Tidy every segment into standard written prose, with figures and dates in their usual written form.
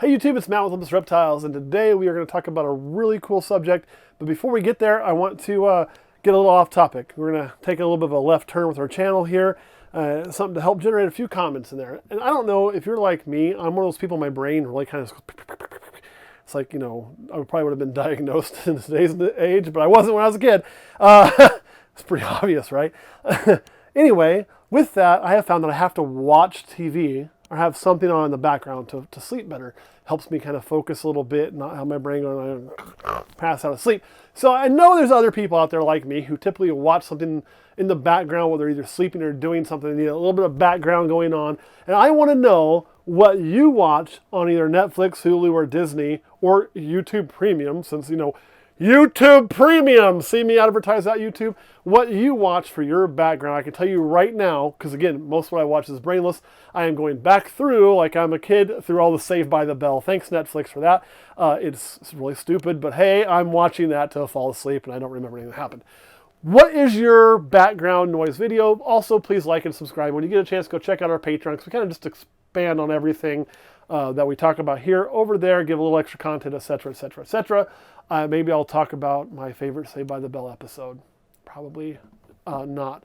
Hey YouTube, it's Matt with Olympus Reptiles, and today we are going to talk about a really cool subject. But before we get there, I want to get a little off topic. We're going to take a little bit of a left turn with our channel here, something to help generate a few comments in there. And I don't know if you're like me, I'm one of those people, my brain really kind of, it's like, you know, I probably would have been diagnosed in today's age, but I wasn't when I was a kid. It's pretty obvious, right? Anyway, with that, I have found that I have to watch TV or have something on in the background to sleep better. Helps me kind of focus a little bit, not have my brain going pass out of sleep. So I know there's other people out there like me who typically watch something in the background while they're either sleeping or doing something. They need a little bit of background going on. And I want to know what you watch on either Netflix, Hulu, or Disney, or YouTube Premium, since, you know, YouTube Premium. See me advertise that YouTube. What you watch for your background. I can tell you right now, because again, most of what I watch is brainless. I am going back through, like I'm a kid, through all the Saved by the Bell. Thanks Netflix for that. It's really stupid, but hey, I'm watching that to fall asleep and I don't remember anything that happened. What is your background noise video? Also, please like and subscribe. When you get a chance, go check out our Patreon, because we kind of just expand on everything that we talk about here over there, give a little extra content, etc., etc., etc. Maybe I'll talk about my favorite Saved by the Bell episode. Probably not.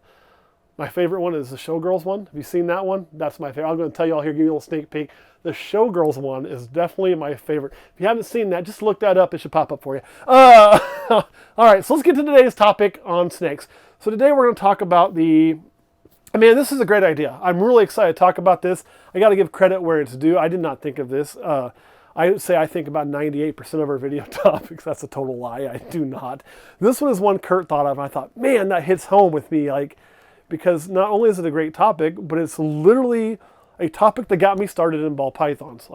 My favorite one is the Showgirls one. Have you seen that one? That's my favorite. I'm going to tell you all here, give you a little sneak peek. The Showgirls one is definitely my favorite. If you haven't seen that, just look that up. It should pop up for you. All right, so let's get to today's topic on snakes. So today we're going to talk about this is a great idea. I'm really excited to talk about this. I got to give credit where it's due. I did not think of this. I would say I think about 98% of our video topics. That's a total lie. I do not. This one is one Kurt thought of, and I thought, man, that hits home with me. Because not only is it a great topic, but it's literally a topic that got me started in ball pythons.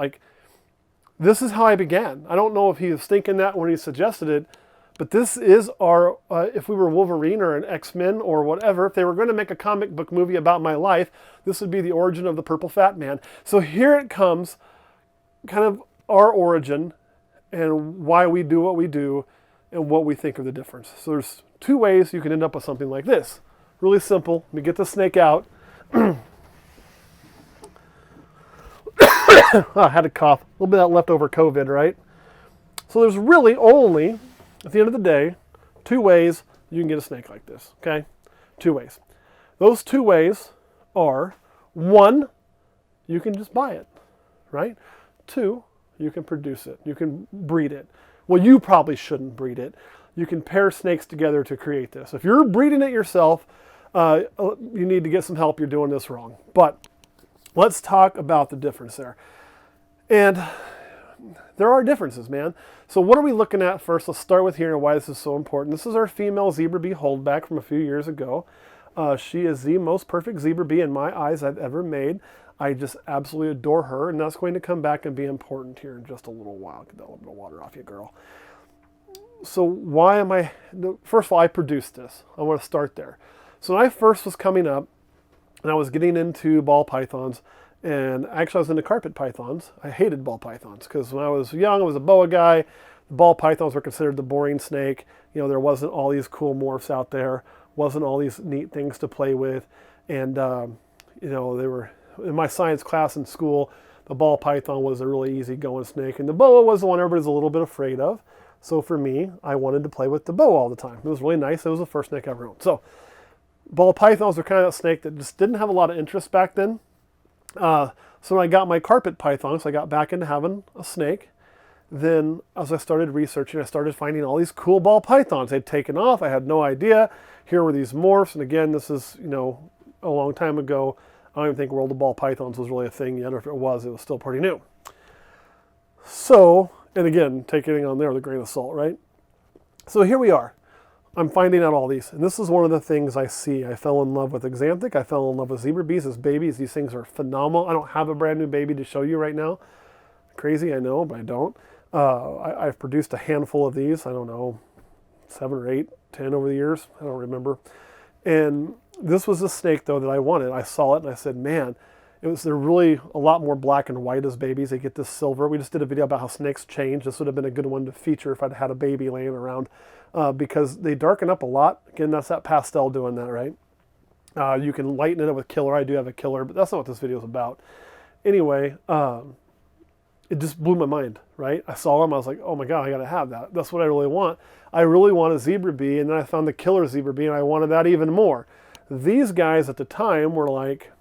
This is how I began. I don't know if he was thinking that when he suggested it, but this is our, if we were Wolverine or an X-Men or whatever, if they were going to make a comic book movie about my life, this would be the origin of the Purple Fat Man. So here it comes, kind of our origin and why we do what we do and what we think of the difference. So there's two ways you can end up with something like this. Really simple. Let me get the snake out. I had a cough. A little bit of that leftover COVID, right? So there's really only, at the end of the day, two ways you can get a snake like this, okay? Two ways. Those two ways are, one, you can just buy it, right? Two, you can produce it. You can breed it. Well, you probably shouldn't breed it. You can pair snakes together to create this. If you're breeding it yourself, you need to get some help. You're doing this wrong. But let's talk about the difference there. And there are differences, man. So what are we looking at first? Let's start with here and why this is so important. This is our female zebra bee holdback from a few years ago. She is the most perfect zebra bee in my eyes I've ever made. I just absolutely adore her, and that's going to come back and be important here in just a little while. Get that little bit of water off you, girl. So why am I... First of all, I produced this. I want to start there. So when I first was coming up, and I was getting into ball pythons, and actually I was into carpet pythons. I hated ball pythons, because when I was young, I was a boa guy. The ball pythons were considered the boring snake. You know, there wasn't all these cool morphs out there, wasn't all these neat things to play with, and, you know, they were... In my science class in school, the ball python was a really easy-going snake, and the boa was the one everybody's a little bit afraid of. So for me, I wanted to play with the boa all the time. It was really nice. It was the first snake I ever owned. So ball pythons were kind of a snake that just didn't have a lot of interest back then. So when I got my carpet pythons, I got back into having a snake. Then as I started researching, I started finding all these cool ball pythons. They'd taken off. I had no idea. Here were these morphs. And again, this is, you know, a long time ago. I don't even think World of Ball Pythons was really a thing yet, or if it was still pretty new. So, and again, take anything on there with a grain of salt, right? So here we are. I'm finding out all these, and this is one of the things I see. I fell in love with Axanthic. I fell in love with zebra bees as babies. These things are phenomenal. I don't have a brand new baby to show you right now. Crazy, I know, but I don't. I've produced a handful of these. I don't know, 7 or 8, 10 over the years. I don't remember. And this was a snake, though, that I wanted. I saw it, and I said, man, they're really a lot more black and white as babies. They get this silver. We just did a video about how snakes change. This would have been a good one to feature if I'd had a baby laying around, because they darken up a lot. Again, that's that pastel doing that, right? You can lighten it up with killer. I do have a killer, but that's not what this video is about. Anyway, it just blew my mind, right? I saw them, I was like, oh my God, I gotta have that. That's what I really want. I really want a zebra bee, and then I found the killer zebra bee, and I wanted that even more. These guys at the time were like,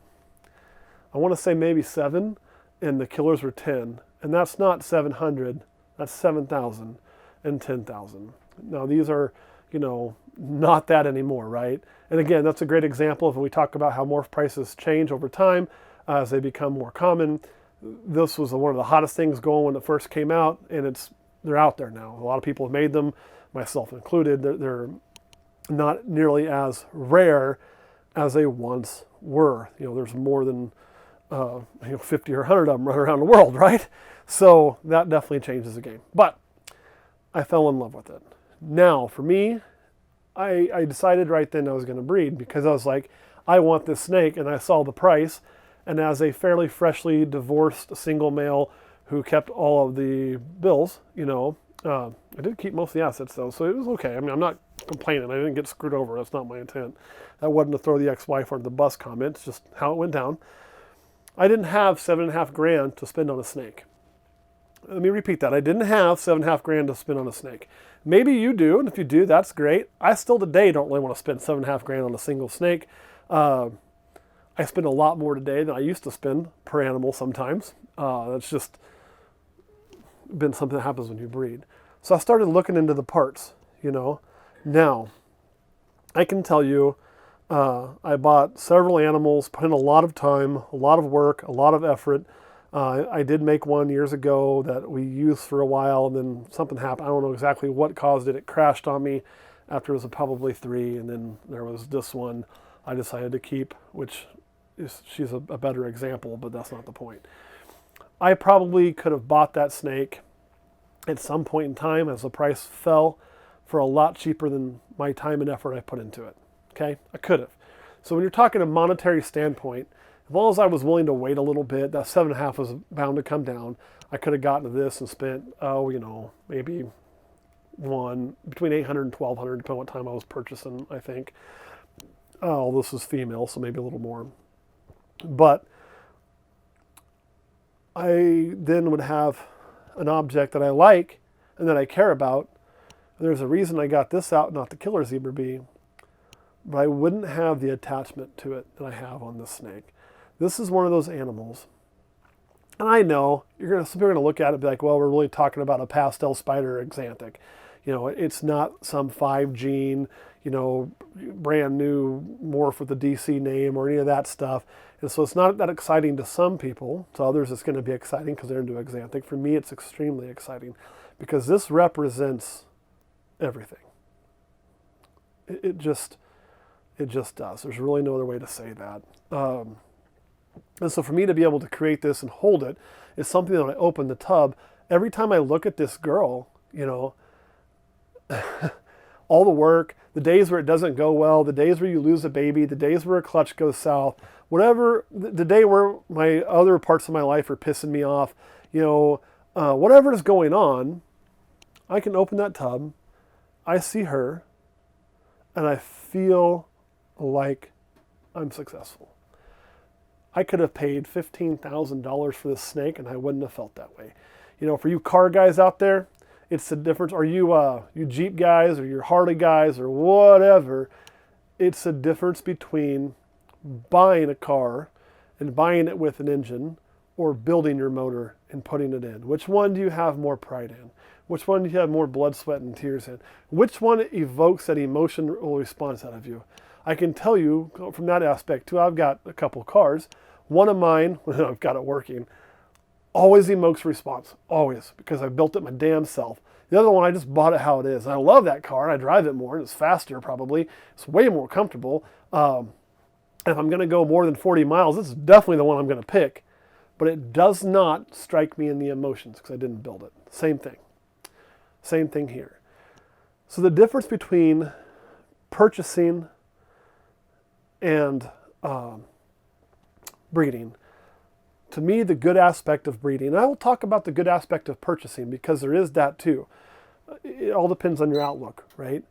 I want to say maybe 7, and the killers were 10. And that's not 700, that's 7,000 and 10,000. Now these are, not that anymore, right? And again, that's a great example of when we talk about how morph prices change over time as they become more common. This was one of the hottest things going when it first came out, and they're out there now. A lot of people have made them, myself included. They're not nearly as rare as they once were. There's more than 50 or 100 of them running around the world, right? So that definitely changes the game. But I fell in love with it. Now, for me, I decided right then I was going to breed, because I was like, I want this snake, and I saw the price. And as a fairly freshly divorced single male who kept all of the bills, I did keep most of the assets though, so it was okay. I mean, I'm not complaining. I didn't get screwed over. That's not my intent. That wasn't to throw the ex-wife under the bus comment. It's just how it went down. I didn't have $7,500 to spend on a snake. Let me repeat that. I didn't have $7,500 to spend on a snake. Maybe you do, and if you do, that's great. I still today don't really want to spend $7,500 on a single snake. I spend a lot more today than I used to spend per animal sometimes. That's just been something that happens when you breed. So I started looking into the parts, Now, I can tell you, I bought several animals, put in a lot of time, a lot of work, a lot of effort. I did make one years ago that we used for a while, and then something happened. I don't know exactly what caused it. It crashed on me after it was probably 3, and then there was this one I decided to keep, which she's a better example, but that's not the point. I probably could have bought that snake at some point in time as the price fell for a lot cheaper than my time and effort I put into it. Okay, I could have. So when you're talking a monetary standpoint, as long as I was willing to wait a little bit, that 7.5 was bound to come down. I could have gotten to this and spent, maybe between $800 and $1,200, depending on what time I was purchasing, I think. Oh, this is female, so maybe a little more. But I then would have an object that I like and that I care about. And there's a reason I got this out, not the killer zebra bee. But I wouldn't have the attachment to it that I have on this snake. This is one of those animals. And I know some people are going to look at it and be like, well, we're really talking about a pastel spider axanthic. It's not some 5-gene, brand new morph with a DC name or any of that stuff. And so it's not that exciting to some people. To others, it's going to be exciting because they're into axanthic. For me, it's extremely exciting because this represents everything. It just does. There's really no other way to say that. And so for me to be able to create this and hold it is something that I open the tub. Every time I look at this girl, all the work, the days where it doesn't go well, the days where you lose a baby, the days where a clutch goes south, whatever, the day where my other parts of my life are pissing me off, whatever is going on, I can open that tub, I see her, and I feel like I'm successful. I could have paid $15,000 for this snake and I wouldn't have felt that way. For you car guys out there, it's the difference. Or you Jeep guys or your Harley guys or whatever, it's the difference between buying a car and buying it with an engine or building your motor and putting it in. Which one do you have more pride in? Which one do you have more blood, sweat, and tears in? Which one evokes that emotional response out of you? I can tell you from that aspect too, I've got a couple cars. One of mine, when I've got it working, always evokes response, always, because I built it my damn self. The other one, I just bought it how it is. And I love that car, and I drive it more, and it's faster probably. It's way more comfortable. And if I'm gonna go more than 40 miles, this is definitely the one I'm gonna pick. But it does not strike me in the emotions because I didn't build it. Same thing. Same thing here. So the difference between purchasing and breeding, to me, the good aspect of breeding, and I will talk about the good aspect of purchasing because there is that too. It all depends on your outlook, right?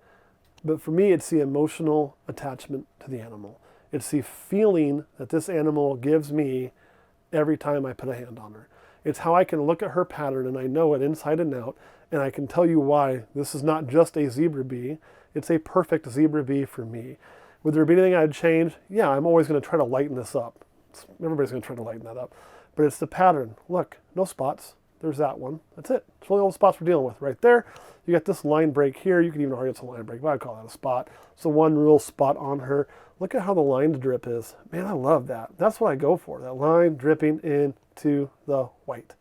But for me, it's the emotional attachment to the animal. It's the feeling that this animal gives me every time I put a hand on her. It's how I can look at her pattern and I know it inside and out, and I can tell you why this is not just a zebra bee, it's a perfect zebra bee for me. Would there be anything I'd change? Yeah, I'm always going to try to lighten this up. Everybody's going to try to lighten that up. But it's the pattern. Look, no spots. There's that one. That's it. It's really all the spots we're dealing with. Right there, you got this line break here. You can even argue it's a line break, but I'd call that a spot. So one real spot on her. Look at how the line drip is. Man, I love that. That's what I go for, that line dripping into the white.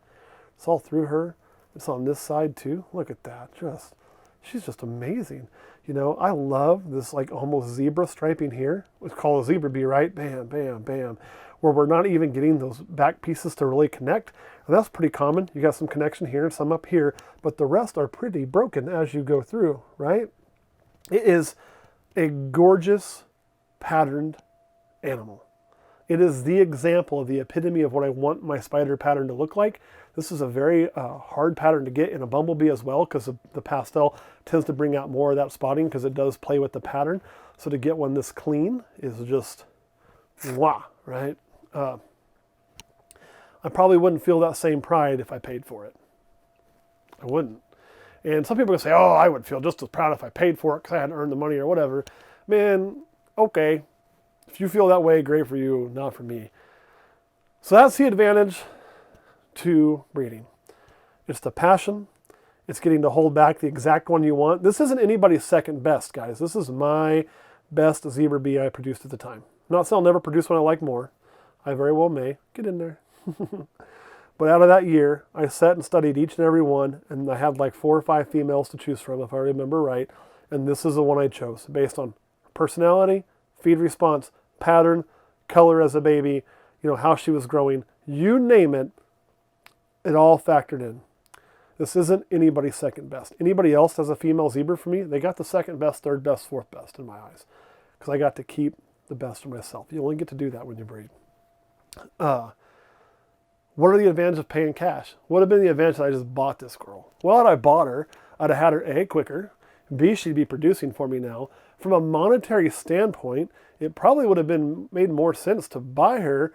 It's all through her. It's on this side too. Look at that. She's just amazing. You know, I love this like almost zebra striping here. It's called a zebra bee, right? Bam, bam, bam. Where we're not even getting those back pieces to really connect. And that's pretty common. You got some connection here and some up here, but the rest are pretty broken as you go through, right? It is a gorgeous patterned animal. It is the example of the epitome of what I want my spider pattern to look like. This is a very hard pattern to get in a bumblebee as well, because the pastel tends to bring out more of that spotting because it does play with the pattern. So to get one this clean is just mwah, right? I probably wouldn't feel that same pride if I paid for it. I wouldn't. And some people can say, oh, I would feel just as proud if I paid for it because I hadn't earned the money or whatever. Man, okay. If you feel that way, great for you, not for me. So that's the advantage to breeding. It's the passion. It's getting to hold back the exact one you want. This isn't anybody's second best, guys. This is my best zebra bee I produced at the time. Not saying I'll never produce one I like more. I very well may. Get in there. But out of that year, I sat and studied each and every one, and I had like 4 or 5 females to choose from, if I remember right. And this is the one I chose, based on personality, feed response, pattern, color as a baby, you know, how she was growing. You name it, it all factored in. This isn't anybody's second best. Anybody else has a female zebra for me, they got the second best, third best, fourth best in my eyes. Because I got to keep the best for myself. You only get to do that when you breed. What are the advantages of paying cash? What would have been the advantage that I just bought this girl? Well, had I bought her, I'd have had her A, quicker. B, she'd be producing for me now. From a monetary standpoint, it probably would have been made more sense to buy her,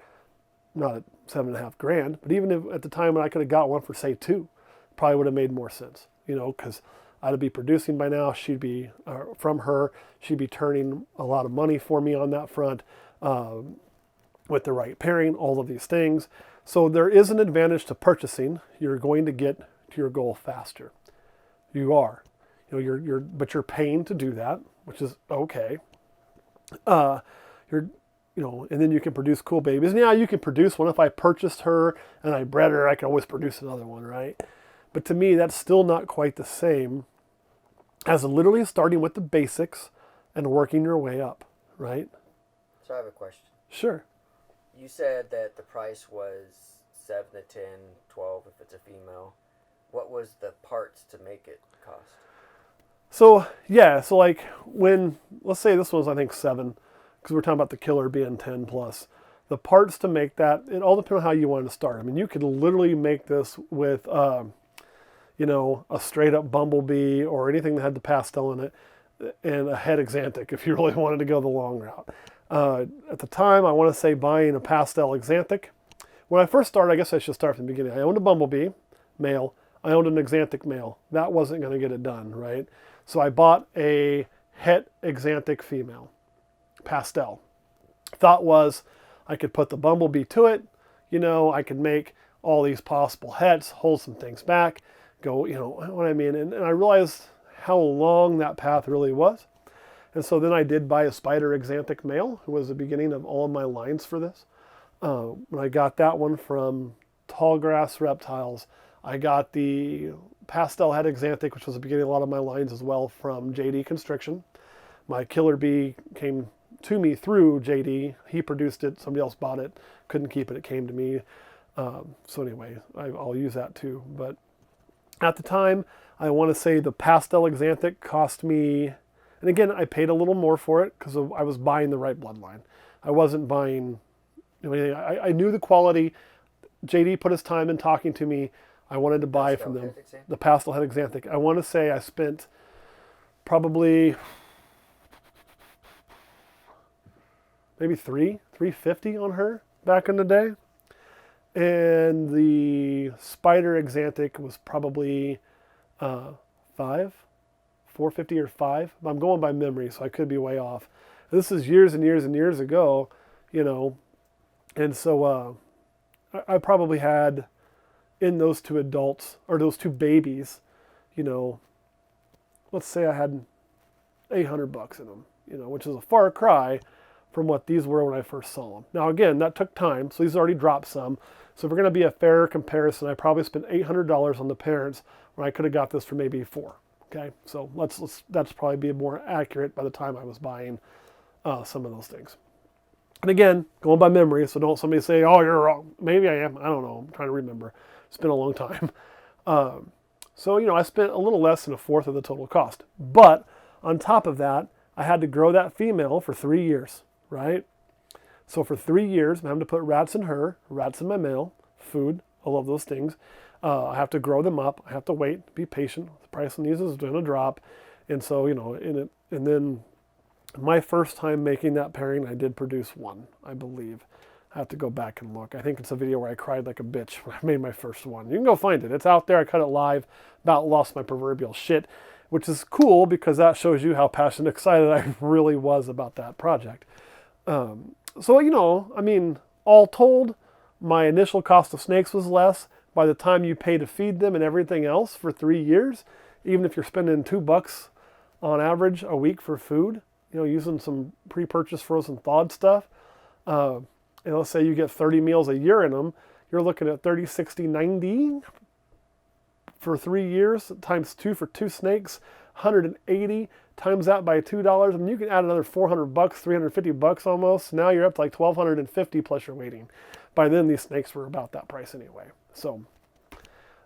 not at $7,500, but even if at the time when I could have got one for say 2, probably would have made more sense, you know, because I'd be producing by now. She'd be, from her, she'd be turning a lot of money for me on that front, with the right pairing, all of these things. So there is an advantage to purchasing. You're going to get to your goal faster. You are. You know, but you're paying to do that, which is okay. You know, and then you can produce cool babies. And yeah, you can produce one. If I purchased her and I bred her, I can always produce another one, right? But to me, that's still not quite the same as literally starting with the basics and working your way up, right? So I have a question. Sure. You said that the price was 7 to 10, 12 if it's a female. What was the parts to make it cost? So, yeah, so like when, let's say this was, I think, 7, because we're talking about the killer being 10 plus. The parts to make that, it all depends on how you want to start. I mean, you could literally make this with, you know, a straight up bumblebee or anything that had the pastel in it and a head exanthic if you really wanted to go the long route. At the time, I want to say buying a pastel exanthic. When I first started, I guess I should start from the beginning. I owned a bumblebee, male. I owned an exanthic male. That wasn't going to get it done, right? So I bought a het exanthic female, pastel. Thought was I could put the bumblebee to it. You know, I could make all these possible hets, hold some things back, go, you know what I mean? And I realized how long that path really was. And so then I did buy a spider exanthic male, who was the beginning of all of my lines for this. When I got that one from Tallgrass Reptiles, I got the pastel head exanthic, which was the beginning of a lot of my lines as well, from JD Constriction. My killer bee came to me through JD. He produced it, somebody else bought it, couldn't keep it, it came to me. So anyway, I'll use that too. But at the time, I want to say the pastel exanthic cost me, and again, I paid a little more for it because I was buying the right bloodline. I wasn't buying, you know, I knew the quality. JD put his time in talking to me. I wanted to buy from them the pastel head exanthic. I want to say I spent probably maybe $350 on her back in the day. And the spider exanthic was probably five, 450 or five. I'm going by memory, so I could be way off. This is years and years and years ago, you know. And so I probably had in those two adults, or those two babies, you know, let's say I had $800 in them, you know, which is a far cry from what these were when I first saw them. Now, again, that took time, so these already dropped some. So if we're going to be a fair comparison, I probably spent $800 on the parents when I could have got this for maybe $4. Okay, so that's probably be more accurate by the time I was buying some of those things. And again, going by memory, so don't somebody say, "Oh, you're wrong." Maybe I am. I don't know. I'm trying to remember. It's been a long time. So you know, I spent a little less than a fourth of the total cost. But on top of that, I had to grow that female for 3 years, right? So for 3 years, I'm having to put rats in her, rats in my male, food, all of those things. I have to grow them up. I have to wait, be patient. The price on these is going to drop. And so, you know, and then my first time making that pairing, I did produce one, I believe. I have to go back and look. I think it's a video where I cried like a bitch when I made my first one. You can go find it. It's out there. I cut it live. About lost my proverbial shit, which is cool because that shows you how passionate and excited I really was about that project. So, you know, I mean, all told, my initial cost of snakes was less. By the time you pay to feed them and everything else for 3 years, even if you're spending $2 on average a week for food, you know, using some pre-purchased frozen thawed stuff, and let's say you get 30 meals a year in them, you're looking at 30, 60, 90 for 3 years, times 2 for 2 snakes, 180, times that by $2. I mean, you can add another $400, $350 almost. Now you're up to like $1,250 plus your waiting. By then, these snakes were about that price anyway. So,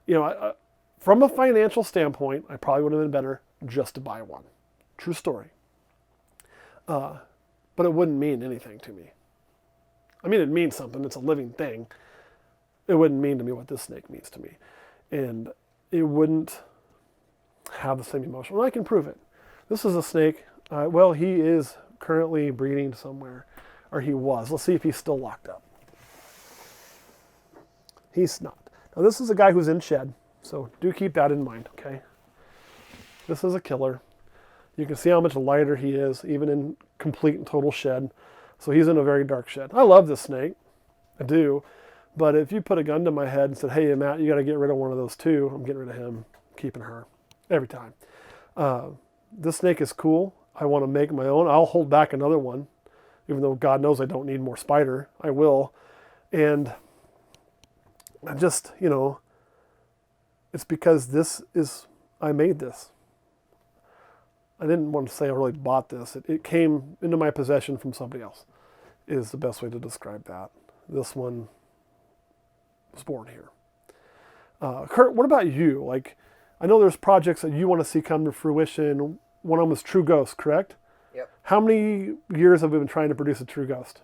you know, from a financial standpoint, I probably would have been better just to buy one. True story. But it wouldn't mean anything to me. I mean, it means something. It's a living thing. It wouldn't mean to me what this snake means to me. And it wouldn't have the same emotion. Well, I can prove it. This is a snake. Well, he is currently breeding somewhere. Or he was. Let's see if he's still locked up. He's not. Now, this is a guy who's in shed. So do keep that in mind, okay? This is a killer. You can see how much lighter he is, even in complete and total shed. So he's in a very dark shed. I love this snake. I do. But if you put a gun to my head and said, "Hey, Matt, you got to get rid of one of those too," I'm getting rid of him, keeping her every time. This snake is cool. I want to make my own. I'll hold back another one, even though God knows I don't need more spider. I will. And I just, you know, it's because I made this. I didn't want to say I really bought this. It came into my possession from somebody else, is the best way to describe that. This one was born here. Kurt, what about you? Like, I know there's projects that you want to see come to fruition. One of them was True Ghost, correct? Yep. How many years have we been trying to produce a True Ghost?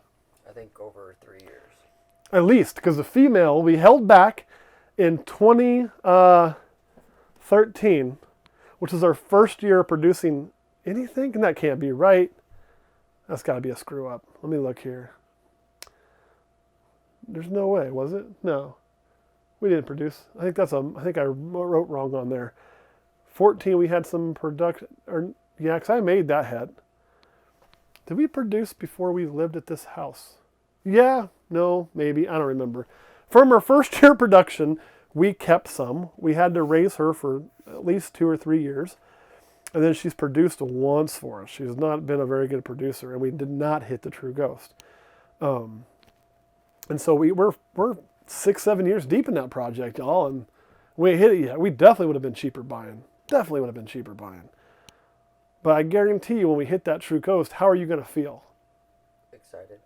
I think over 3 years. At least, because the female we held back in 2013, which is our first year producing anything, and that can't be right. That's got to be a screw up. Let me look here. There's no way, was it? No, we didn't produce. I think I wrote wrong on there. 14, we had some production, or yeah, because I made that head. Did we produce before we lived at this house? Yeah, no, maybe, I don't remember. From our first year production, we kept some. We had to raise her for at least 2 or 3 years. And then she's produced once for us. She's not been a very good producer, and we did not hit the True Ghost. And so we're 6, 7 years deep in that project, y'all, and we ain't hit it yet. We definitely would have been cheaper buying. Definitely would have been cheaper buying. But I guarantee you, when we hit that True Ghost, how are you going to feel? Excited.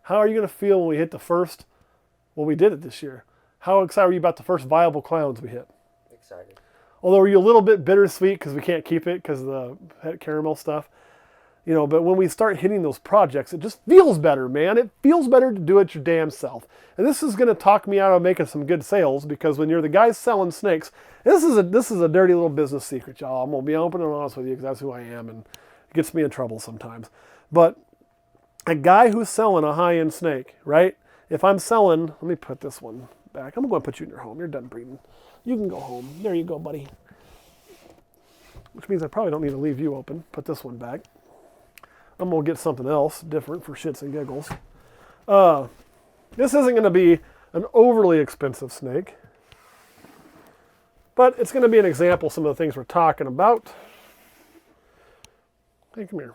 How are you going to feel when we hit the first, well, we did it this year. How excited were you about the first viable clowns we hit? Excited. Although, were you a little bit bittersweet because we can't keep it because of the pet caramel stuff? You know, but when we start hitting those projects, it just feels better, man. It feels better to do it your damn self. And this is going to talk me out of making some good sales, because when you're the guy selling snakes, this is a dirty little business secret, y'all. I'm going to be open and honest with you because that's who I am, and it gets me in trouble sometimes. But a guy who's selling a high-end snake, right? If I'm selling, let me put this one back. I'm going to go and put you in your home. You're done breeding. You can go home. There you go, buddy. Which means I probably don't need to leave you open. Put this one back. I'm going to get something else different for shits and giggles. This isn't going to be an overly expensive snake, but it's going to be an example of some of the things we're talking about. Hey, come here.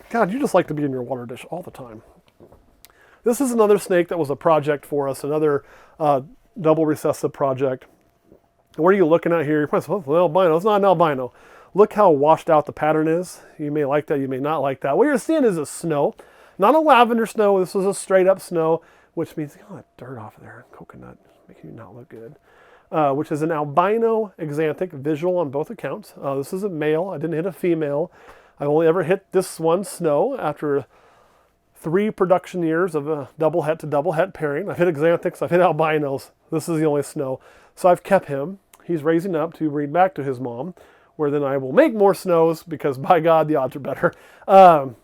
God, you just like to be in your water dish all the time. This is another snake that was a project for us, another double recessive project. What are you looking at here? You're probably saying, well, an albino. It's not an albino. Look how washed out the pattern is. You may like that, you may not like that. What you're seeing is a snow. Not a lavender snow. This is a straight up snow, which means, oh, that dirt off there, coconut, making you not look good. Which is an albino axanthic, visual on both accounts. This is a male. I didn't hit a female. I've only ever hit this one snow after 3 production years of a double het to double het pairing. I've hit axanthics, I've hit albinos. This is the only snow. So I've kept him. He's raising up to breed back to his mom, where then I will make more snows because, by God, the odds are better. And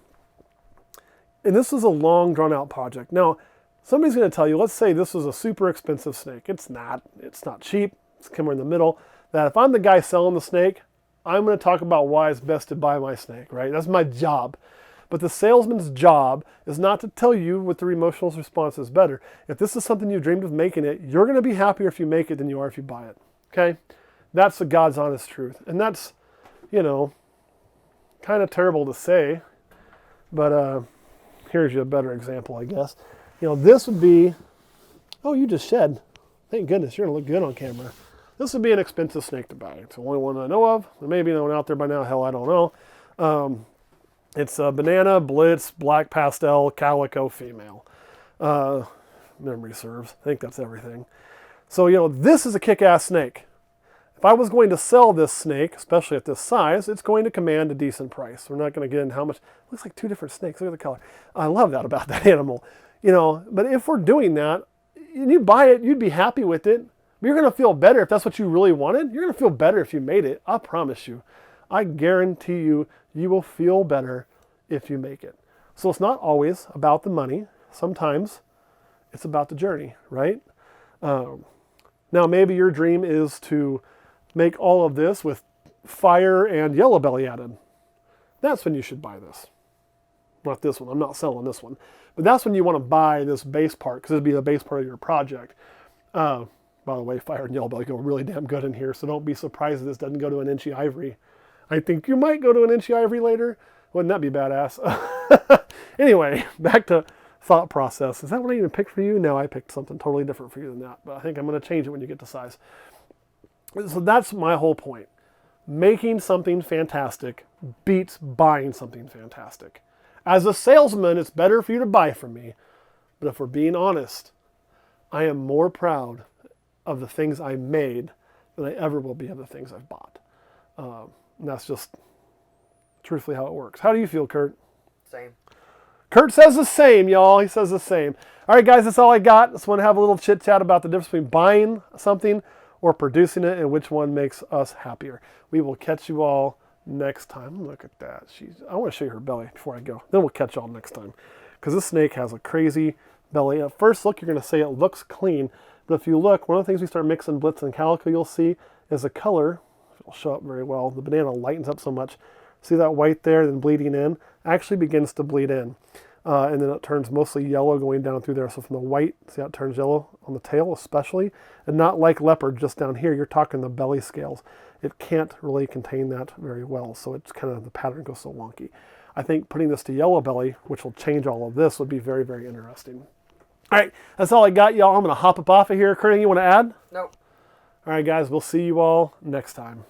this is a long, drawn-out project. Now, somebody's going to tell you, let's say this is a super expensive snake. It's not. It's not cheap. It's somewhere in the middle. That if I'm the guy selling the snake, I'm going to talk about why it's best to buy my snake, right? That's my job. But the salesman's job is not to tell you what the emotional response is better. If this is something you've dreamed of making it, you're going to be happier if you make it than you are if you buy it, okay? That's the God's honest truth. And that's, you know, kind of terrible to say, but here's you a better example, I guess. You know, this would be, oh, you just shed. Thank goodness, you're going to look good on camera. This would be an expensive snake to buy. It's the only one I know of. There may be one out there by now. Hell, I don't know. It's a banana, blitz, black pastel, calico female. Memory serves. I think that's everything. So, you know, this is a kick-ass snake. If I was going to sell this snake, especially at this size, it's going to command a decent price. We're not going to get in how much. It looks like 2 different snakes. Look at the color. I love that about that animal. You know, but if we're doing that, and you buy it, you'd be happy with it. You're going to feel better if that's what you really wanted. You're going to feel better if you made it. I promise you. I guarantee you, you will feel better if you make it. So it's not always about the money. Sometimes it's about the journey, right? Now, maybe your dream is to make all of this with fire and yellow belly added. That's when you should buy this. Not this one. I'm not selling this one. But that's when you want to buy this base part, because it'd be the base part of your project. By the way, fire and yellow belly go really damn good in here, so don't be surprised if this doesn't go to an inchy ivory. I think you might go to an inchy ivory later. Wouldn't that be badass? Anyway, back to thought process. Is that what I even picked for you? No, I picked something totally different for you than that, but I think I'm going to change it when you get to size. So that's my whole point. Making something fantastic beats buying something fantastic. As a salesman, it's better for you to buy from me, but if we're being honest, I am more proud of the things I made than I ever will be of the things I've bought. And that's just truthfully how it works. How do you feel, Kurt? Same. Kurt says the same, y'all. He says the same. All right, guys, that's all I got. Just want to have a little chit chat about the difference between buying something or producing it and which one makes us happier. We will catch you all next time. Look at that. I want to show you her belly before I go. Then we'll catch y'all next time. Because this snake has a crazy belly. At first look, you're going to say it looks clean. But if you look, one of the things we start mixing blitz and calico, you'll see is the color. It'll show up very well. The banana lightens up so much. See that white there, then bleeding in? Actually begins to bleed in. And then it turns mostly yellow going down through there. So from the white, see how it turns yellow on the tail especially? And not like leopard just down here. You're talking the belly scales. It can't really contain that very well. So it's kind of, the pattern goes so wonky. I think putting this to yellow belly, which will change all of this, would be very, very interesting. All right, that's all I got, y'all. I'm going to hop up off of here. Kurt, anything you want to add? Nope. All right, guys, we'll see you all next time.